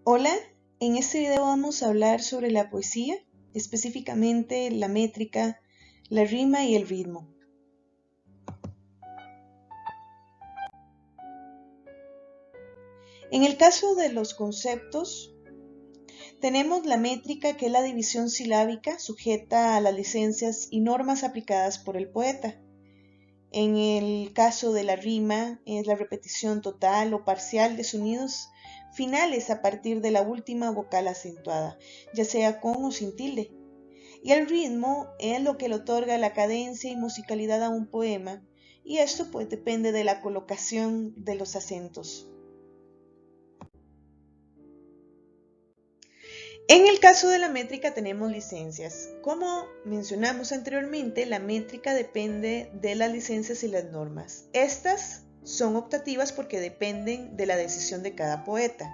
Hola, en este video vamos a hablar sobre la poesía, específicamente la métrica, la rima y el ritmo. En el caso de los conceptos, tenemos la métrica, que es la división silábica sujeta a las licencias y normas aplicadas por el poeta. En el caso de la rima, es la repetición total o parcial de sonidos finales a partir de la última vocal acentuada, ya sea con o sin tilde. Y el ritmo es lo que le otorga la cadencia y musicalidad a un poema, y esto pues depende de la colocación de los acentos. En el caso de la métrica tenemos licencias. Como mencionamos anteriormente, la métrica depende de las licencias y las normas. Estas son optativas porque dependen de la decisión de cada poeta.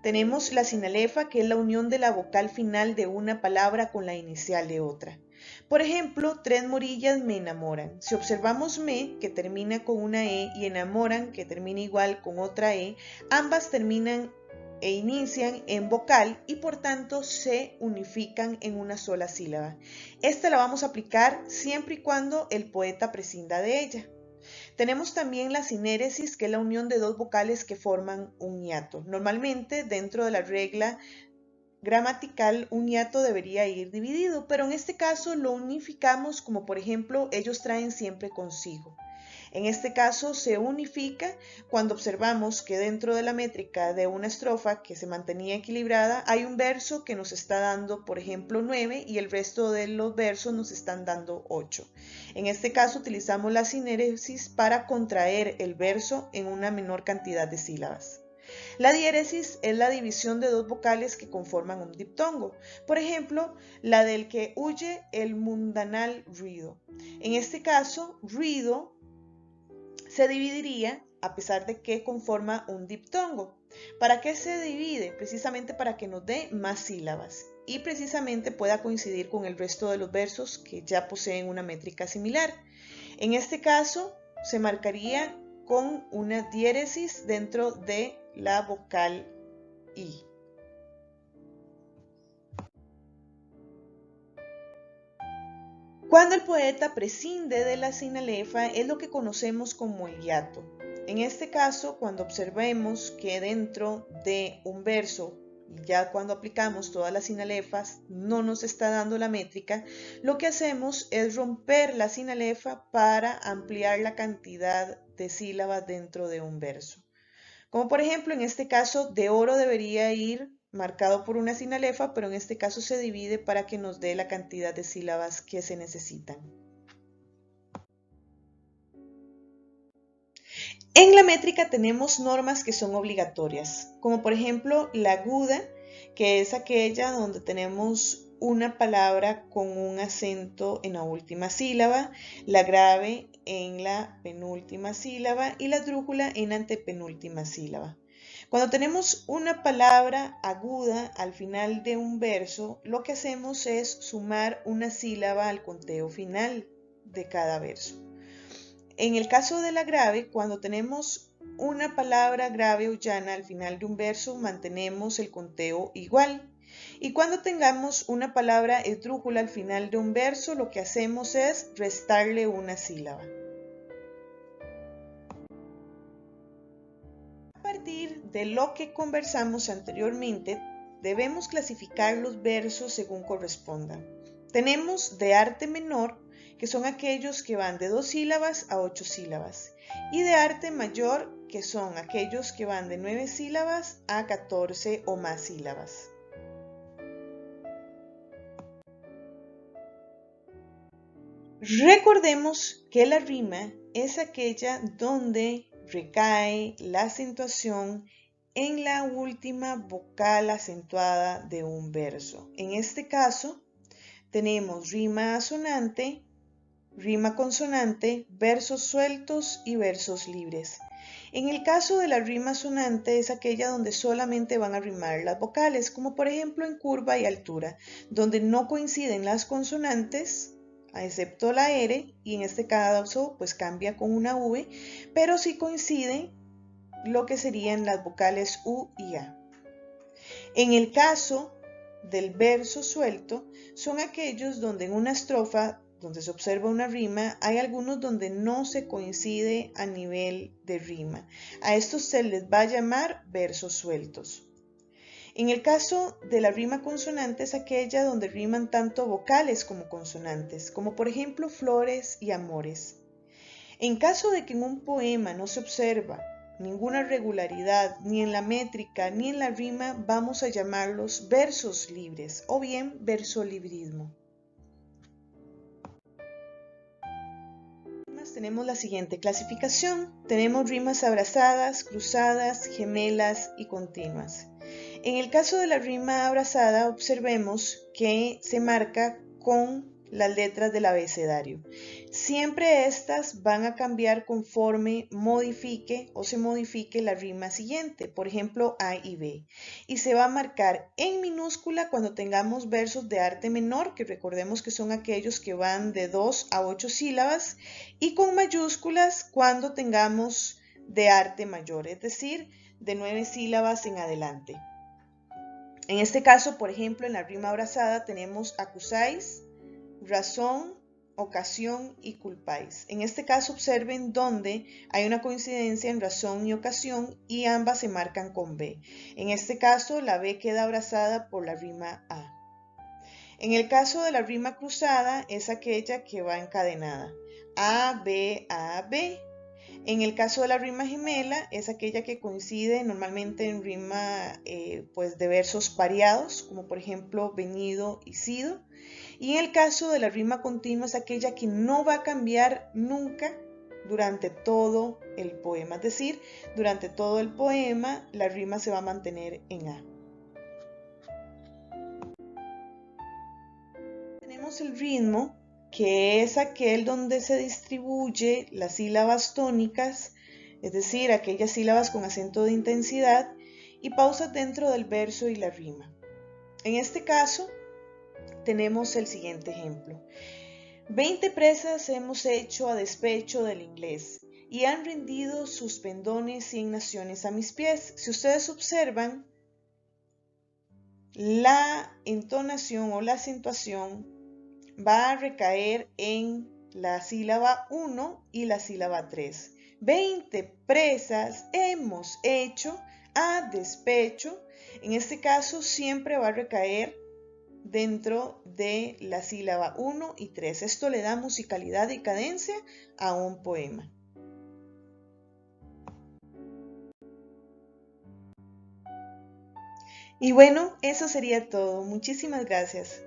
Tenemos la sinalefa, que es la unión de la vocal final de una palabra con la inicial de otra. Por ejemplo, tres morillas me enamoran. Si observamos me, que termina con una E, y enamoran, que termina igual con otra E, ambas terminan e inician en vocal y por tanto se unifican en una sola sílaba. Esta la vamos a aplicar siempre y cuando el poeta prescinda de ella. Tenemos también la sinéresis, que es la unión de dos vocales que forman un hiato. Normalmente, dentro de la regla gramatical, un hiato debería ir dividido, pero en este caso lo unificamos, como por ejemplo, ellos traen siempre consigo. En este caso se unifica cuando observamos que dentro de la métrica de una estrofa que se mantenía equilibrada hay un verso que nos está dando, por ejemplo, 9 y el resto de los versos nos están dando 8. En este caso utilizamos la sinéresis para contraer el verso en una menor cantidad de sílabas. La diéresis es la división de dos vocales que conforman un diptongo. Por ejemplo, la del que huye el mundanal ruido. En este caso, ruido se dividiría a pesar de que conforma un diptongo. ¿Para qué se divide? Precisamente para que nos dé más sílabas y precisamente pueda coincidir con el resto de los versos que ya poseen una métrica similar. En este caso se marcaría con una diéresis dentro de la vocal I. Cuando el poeta prescinde de la sinalefa es lo que conocemos como el hiato. En este caso, cuando observemos que dentro de un verso, ya cuando aplicamos todas las sinalefas, no nos está dando la métrica, lo que hacemos es romper la sinalefa para ampliar la cantidad de sílabas dentro de un verso. Como por ejemplo, en este caso, de oro debería ir marcado por una sinalefa, pero en este caso se divide para que nos dé la cantidad de sílabas que se necesitan. En la métrica tenemos normas que son obligatorias, como por ejemplo la aguda, que es aquella donde tenemos una palabra con un acento en la última sílaba, la grave en la penúltima sílaba y la drújula en la antepenúltima sílaba. Cuando tenemos una palabra aguda al final de un verso, lo que hacemos es sumar una sílaba al conteo final de cada verso. En el caso de la grave, cuando tenemos una palabra grave o llana al final de un verso, mantenemos el conteo igual. Y cuando tengamos una palabra esdrújula al final de un verso, lo que hacemos es restarle una sílaba. A partir de lo que conversamos anteriormente, debemos clasificar los versos según correspondan. Tenemos de arte menor, que son aquellos que van de 2 sílabas a 8 sílabas, y de arte mayor, que son aquellos que van de 9 sílabas a 14 o más sílabas. Recordemos que la rima es aquella donde recae la acentuación en la última vocal acentuada de un verso. En este caso, tenemos rima asonante, rima consonante, versos sueltos y versos libres. En el caso de la rima sonante es aquella donde solamente van a rimar las vocales, como por ejemplo en curva y altura, donde no coinciden las consonantes, excepto la R, y en este caso pues cambia con una V, pero sí coinciden lo que serían las vocales U y A. En el caso del verso suelto, son aquellos donde en una estrofa, donde se observa una rima, hay algunos donde no se coincide a nivel de rima. A estos se les va a llamar versos sueltos. En el caso de la rima consonante es aquella donde riman tanto vocales como consonantes, como por ejemplo flores y amores. En caso de que en un poema no se observa ninguna regularidad ni en la métrica ni en la rima, vamos a llamarlos versos libres o bien versolibrismo. Tenemos la siguiente clasificación. Tenemos rimas abrazadas, cruzadas, gemelas y continuas. En el caso de la rima abrazada, observemos que se marca con las letras del abecedario. Siempre estas van a cambiar conforme modifique o se modifique la rima siguiente, por ejemplo A y B. Y se va a marcar en minúscula cuando tengamos versos de arte menor, que recordemos que son aquellos que van de 2 a 8 sílabas, y con mayúsculas cuando tengamos de arte mayor, es decir, de 9 sílabas en adelante. En este caso, por ejemplo, en la rima abrazada tenemos acusáis, razón, ocasión y culpáis. En este caso observen donde hay una coincidencia en razón y ocasión y ambas se marcan con B. En este caso la B queda abrazada por la rima A. En el caso de la rima cruzada es aquella que va encadenada. A, B, A, B. En el caso de la rima gemela es aquella que coincide normalmente en rima pues de versos pareados, como por ejemplo venido y sido. Y en el caso de la rima continua es aquella que no va a cambiar nunca durante todo el poema. Es decir, durante todo el poema la rima se va a mantener en A. Tenemos el ritmo, que es aquel donde se distribuye las sílabas tónicas, es decir, aquellas sílabas con acento de intensidad y pausas dentro del verso y la rima. En este caso, tenemos el siguiente ejemplo. 20 presas hemos hecho a despecho del inglés y han rendido sus pendones 100 naciones a mis pies. Si ustedes observan, la entonación o la acentuación va a recaer en la sílaba 1 y la sílaba 3. 20 presas hemos hecho a despecho. En este caso siempre va a recaer dentro de la sílaba 1 y 3. Esto le da musicalidad y cadencia a un poema. Y bueno, eso sería todo. Muchísimas gracias.